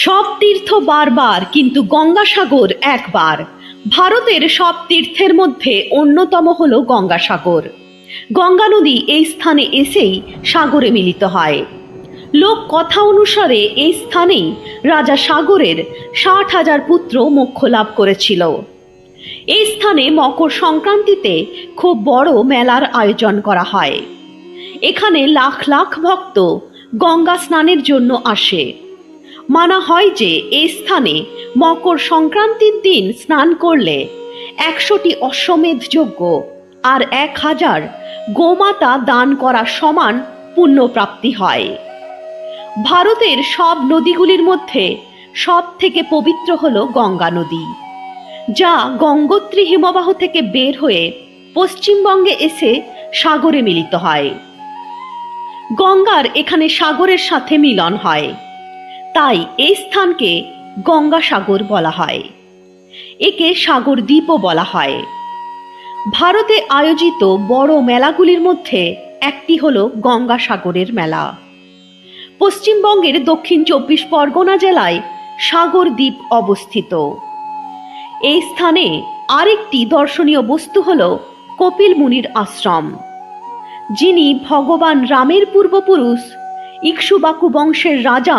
সব তীর্থ বারবার, কিন্তু গঙ্গাসাগর একবার। ভারতের সব তীর্থের মধ্যে অন্যতম হল গঙ্গাসাগর। গঙ্গা নদী এই স্থানে এসেই সাগরে মিলিত হয়। লোক কথা অনুসারে এই স্থানেই রাজা সাগরের 60,000 পুত্র মোক্ষ লাভ করেছিল। এই স্থানে মকর সংক্রান্তিতে খুব বড় মেলার আয়োজন করা হয়। এখানে লাখ লাখ ভক্ত গঙ্গা স্নানের জন্য আসে। মানা হয় যে এই স্থানে মকর সংক্রান্তির দিন স্নান করলে 100টি অশ্বমেধ যজ্ঞ আর 1000 গোমাতা দান করা সমান পুণ্যপ্রাপ্তি হয়। ভারতের সব নদীগুলির মধ্যে সব থেকে পবিত্র হল গঙ্গা নদী, যা গঙ্গোত্রী হিমবাহ থেকে বের হয়ে পশ্চিমবঙ্গে এসে সাগরে মিলিত হয়। গঙ্গার এখানে সাগরের সাথে মিলন হয়, তাই এই স্থানকে গঙ্গাসাগর বলা হয়। একে সাগর দ্বীপও বলা হয়। ভারতে আয়োজিত বড় মেলাগুলির মধ্যে একটি হল গঙ্গাসাগরের মেলা। পশ্চিমবঙ্গের দক্ষিণ 24 পরগনা জেলায় সাগর দ্বীপ অবস্থিত। এই স্থানে আরেকটি দর্শনীয় বস্তু হল কপিল মুনির আশ্রম, যিনি ভগবান রামের পূর্বপুরুষ ইক্ষ্বাকু বংশের রাজা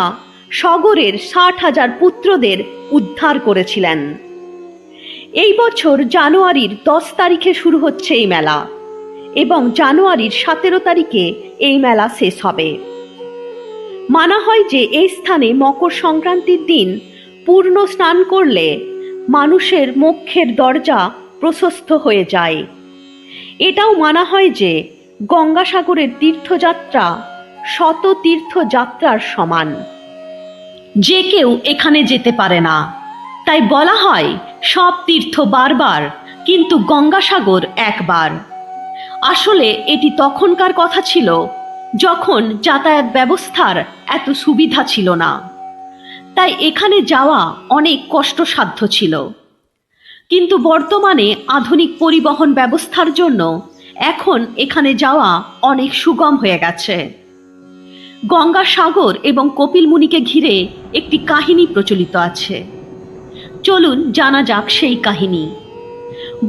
সগরের 60,000 পুত্রদের উদ্ধার করেছিলেন। এই বছর জানুয়ারির 10 তারিখে শুরু হচ্ছে এই মেলা এবং জানুয়ারির 17 তারিখে এই মেলা শেষ হবে। মানা হয় যে এই স্থানে মকর সংক্রান্তির দিন পূর্ণ স্নান করলে মানুষের মোক্ষের দরজা প্রশস্ত হয়ে যায়। এটাও মানা হয় যে গঙ্গাসাগরের তীর্থযাত্রা 100 তীর্থযাত্রার সমান। যে কেউ এখানে যেতে পারে না, তাই বলা হয় সব তীর্থ বারবার, কিন্তু গঙ্গাসাগর একবার। আসলে এটি তখনকার কথা ছিল যখন যাতায়াত ব্যবস্থার এত সুবিধা ছিল না, তাই এখানে যাওয়া অনেক কষ্টসাধ্য ছিল। কিন্তু বর্তমানে আধুনিক পরিবহন ব্যবস্থার জন্য এখন এখানে যাওয়া অনেক সুগম হয়ে গেছে। গঙ্গাসাগর এবং কপিল মুনিকে ঘিরে একটি কাহিনী প্রচলিত আছে। চলুন জানা যাক সেই কাহিনী।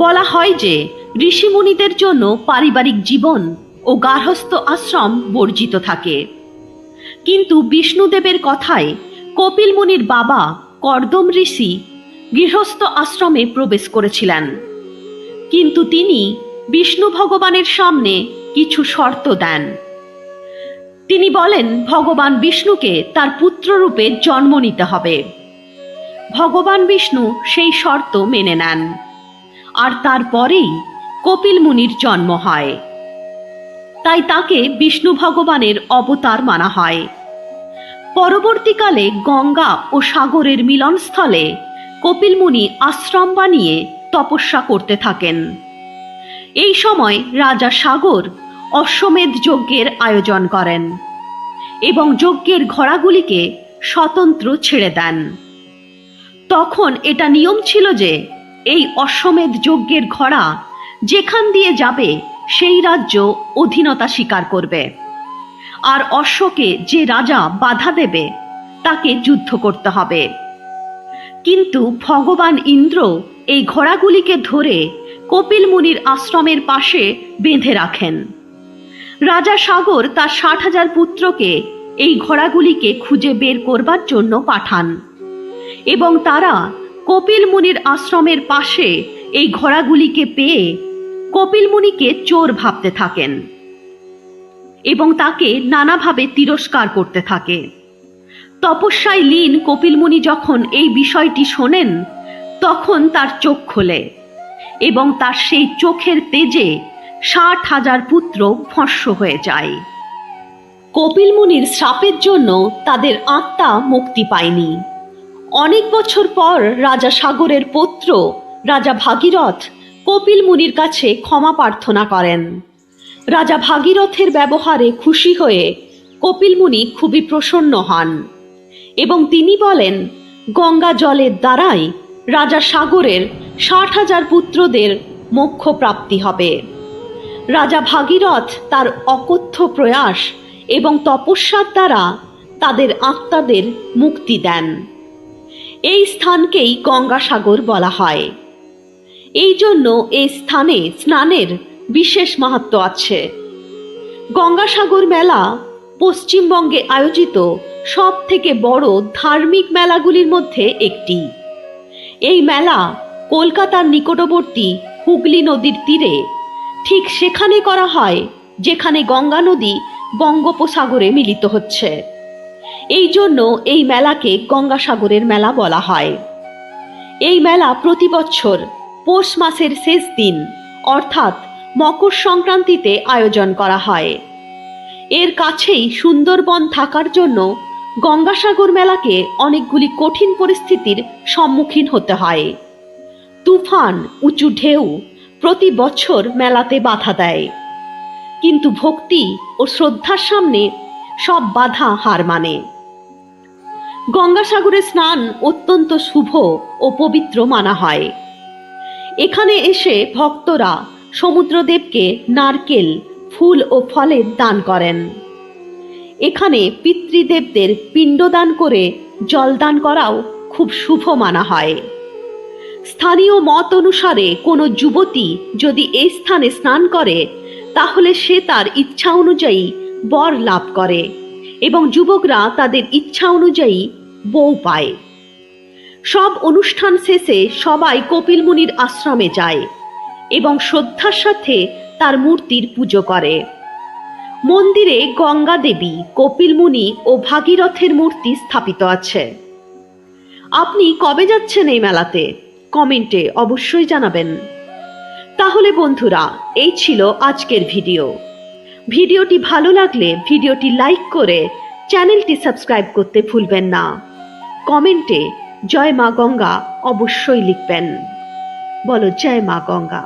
বলা হয় যে ঋষিমুনিদের জন্য পারিবারিক জীবন ও গার্হস্থ্য আশ্রম বর্জিত থাকে, কিন্তু বিষ্ণুদেবের কথায় কপিল মুনির বাবা কর্দম ঋষি গৃহস্থ আশ্রমে প্রবেশ করেছিলেন। কিন্তু তিনি বিষ্ণু ভগবানের সামনে কিছু শর্ত দেন। তিনি বলেন ভগবান বিষ্ণুকে তার পুত্ররূপে জন্ম নিতে হবে। ভগবান বিষ্ণু সেই শর্ত মেনে নেন, আর তারপরেই কপিল মুনির জন্ম হয়। তাই তাকে বিষ্ণু ভগবানের অবতার মানা হয়। পরবর্তীকালে গঙ্গা ও সাগরের মিলনস্থলে কপিল মুনি আশ্রম বানিয়ে তপস্যা করতে থাকেন। এই সময় রাজা সাগর অশ্বমেধ যজ্ঞের আয়োজন করেন এবং যজ্ঞের ঘোড়াগুলিকে স্বতন্ত্র ছেড়ে দেন। তখন এটা নিয়ম ছিল যে এই অশ্বমেধ যজ্ঞের ঘোড়া যেখান দিয়ে যাবে সেই রাজ্য অধীনতা স্বীকার করবে, আর অশ্বকে যে রাজা বাধা দেবে তাকে যুদ্ধ করতে হবে। কিন্তু ভগবান ইন্দ্র এই ঘোড়াগুলিকে ধরে কপিল মুনির আশ্রমের পাশে বেঁধে রাখেন। রাজা সাগর তার 60,000 পুত্রকে এই ঘোড়াগুলিকে খুঁজে বের করবার জন্য পাঠান এবং তারা কপিল মুনির আশ্রমের পাশে এই ঘোড়াগুলিকে পেয়ে কপিল মুনিকে চোর ভাবতে থাকেন এবং তাকে নানাভাবে তিরস্কার করতে থাকে। তপস্যায় লীন কপিল মুনি যখন এই বিষয়টি শোনেন, তখন তার চোখ খোলে এবং তার সেই চোখের তেজে 60,000 পুত্র ভস্ম হয়ে যায়। কপিল মুনির শ্রাপের জন্য তাদের আত্মা মুক্তি পায়নি। অনেক বছর পর রাজা সাগরের পুত্র রাজা ভাগীরথ কপিল মুনির কাছে ক্ষমা প্রার্থনা করেন। রাজা ভাগীরথের ব্যবহারে খুশি হয়ে কপিল মুনি খুবই প্রসন্ন হন এবং তিনি বলেন গঙ্গা জলের দ্বারাই রাজা সাগরের 60,000 পুত্রদের মোক্ষ প্রাপ্তি হবে। রাজা ভাগীরথ তার অকথ্য প্রয়াস এবং তপস্যার দ্বারা তাদের আত্মাদের মুক্তি দেন। এই স্থানকেই গঙ্গাসাগর বলা হয়। এই জন্য এই স্থানে স্নানের বিশেষ মাহাত্ম্য আছে। গঙ্গাসাগর মেলা পশ্চিমবঙ্গে আয়োজিত সব থেকে বড় ধার্মিক মেলাগুলির মধ্যে একটি। এই মেলা কলকাতার নিকটবর্তী হুগলি নদীর তীরে, ঠিক সেখানে করা হয় যেখানে গঙ্গা নদী বঙ্গোপসাগরে মিলিত হচ্ছে। এই জন্য এই মেলাকে গঙ্গাসাগরের মেলা বলা হয়। এই মেলা প্রতি বছর পৌষ মাসের শেষ দিন অর্থাৎ মকর সংক্রান্তিতে আয়োজন করা হয়। এর কাছেই সুন্দরবন থাকার জন্য গঙ্গাসাগর মেলাকে অনেকগুলি কঠিন পরিস্থিতির সম্মুখীন হতে হয়। তুফান, উঁচু ঢেউ প্রতি বছর মেলাতে বাধা দেয়, কিন্তু ভক্তি ও শ্রদ্ধার সামনে সব বাধা হার মানে। গঙ্গাসাগরে স্নান অত্যন্ত শুভ ও পবিত্র মানা হয়। এখানে এসে ভক্তরা সমুদ্রদেবকে নারকেল, ফুল ও ফলের দান করেন। এখানে পিতৃদেবদের পিণ্ডদান করে জলদান করাও খুব শুভ মানা হয়। স্থানীয় মত অনুসারে কোনো যুবতী যদি এই স্থানে স্নান করে তাহলে সে তার ইচ্ছা অনুযায়ী বর লাভ করে এবং যুবকরা তাদের ইচ্ছা অনুযায়ী বউ পায়। সব অনুষ্ঠান শেষে সবাই কপিল মুনির আশ্রমে যায় এবং শ্রদ্ধার সাথে তার মূর্তির পুজো করে। মন্দিরে গঙ্গা দেবী, কপিল মুনি ও ভাগীরথের মূর্তি স্থাপিত আছে। আপনি কবে যাচ্ছেন এই মেলাতে? কমেন্টে অবশ্যই জানাবেন। তাহলে বন্ধুরা, এই ছিল আজকের ভিডিও। ভিডিওটি ভালো লাগলে ভিডিওটি লাইক করে চ্যানেলটি সাবস্ক্রাইব করতে ভুলবেন না। কমেন্টে জয় মা গঙ্গা অবশ্যই লিখবেন। বলো জয় মা গঙ্গা।